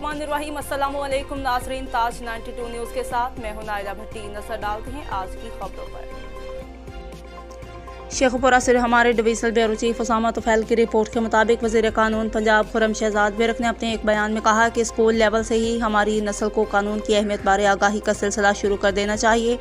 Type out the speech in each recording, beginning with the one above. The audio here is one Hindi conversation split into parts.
बिस्मिल्लाहिर्रहमानिर्रहीम। अस्सलामुअलैकुम नाज़रीन, ताज 92 न्यूज़ के साथ मैं हूं नाइला भट्टी। नजर डालते हैं आज की खबरों पर। शेखपुरा से हमारे divisional bureau chief Usama Tufail की रिपोर्ट के मुताबिक वज़ीर कानून पंजाब खुर्रम शहजाद बेरक ने अपने एक बयान में कहा कि स्कूल लेवल से ही हमारी नस्ल को कानून की अहमियत बारे आगाही का सिलसिला शुरू कर देना चाहिए।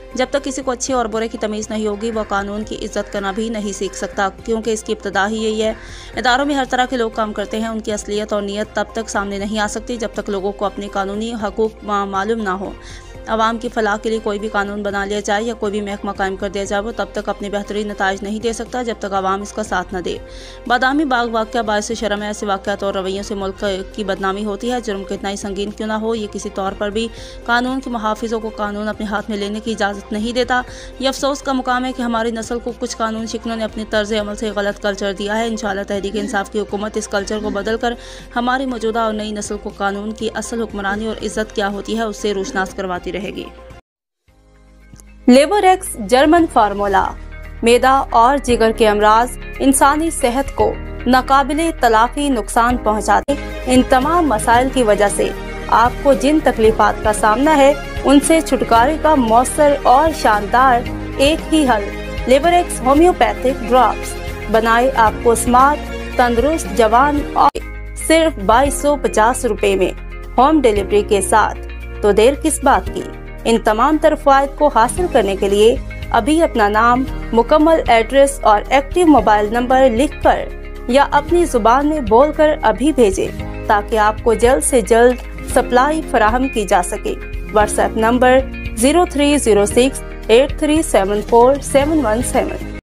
जब तक किसी को अच्छे और बुरे की तमीज़ नहीं होगी वह कानून की इज्जत करना भी नहीं सीख सकता, क्योंकि इसकी इब्तदा ही यही है। इदारों में हर तरह के लोग काम करते हैं, उनकी असलियत और नीयत तब तक सामने नहीं आ सकती जब तक लोगों को अपने कानूनी हकूक़ मालूम ना हो। आवाम की फलाह के लिए कोई भी कानून बना लिया जाए या कोई भी महकमा कायम कर दिया जाए वो तब तक अपने बेहतरीन नताइज नहीं दे सकता जब तक आवाम इसका साथ न दे। बादामी बाग वाक़या बायस शर्म है। ऐसे वाक़यात और रवैयों से मुल्क की बदनामी होती है। जुर्म कितना ही संगीन क्यों ना हो, ये किसी तौर पर भी कानून के मुहाफिजों को कानून अपने हाथ में लेने की इजाज़त नहीं देता। ये अफसोस का मुकाम है कि हमारी नस्ल को कुछ कानून शिकनों ने अपने तर्ज अमल से गलत कल्चर दिया है। इंशाअल्लाह तहरीक इंसाफ की हुकूमत इस कल्चर को बदल कर हमारी मौजूदा और नई नस्ल को कानून की असल हुक्मरानी और इज्जत क्या होती है उससे रोशनास करवाती रहेगी। लेबोरेक्स जर्मन फार्मूला मैदा और जिगर के अमराज इंसानी सेहत को नाकाबिले तलाफी नुकसान पहुंचाते। इन तमाम मसाइल की वजह से आपको जिन तकलीफात का सामना है उनसे छुटकारे का मौसर और शानदार एक ही हल लेबोरेक्स होम्योपैथिक ड्रॉप्स बनाए आपको स्मार्ट, तंदुरुस्त, जवान और सिर्फ 2250 रुपए में होम डिलीवरी के साथ। तो देर किस बात की, इन तमाम तरफ़ायत को हासिल करने के लिए अभी अपना नाम, मुकम्मल एड्रेस और एक्टिव मोबाइल नंबर लिखकर या अपनी जुबान में बोलकर अभी भेजें ताकि आपको जल्द से जल्द सप्लाई फराहम की जा सके। WhatsApp number 03068374 717।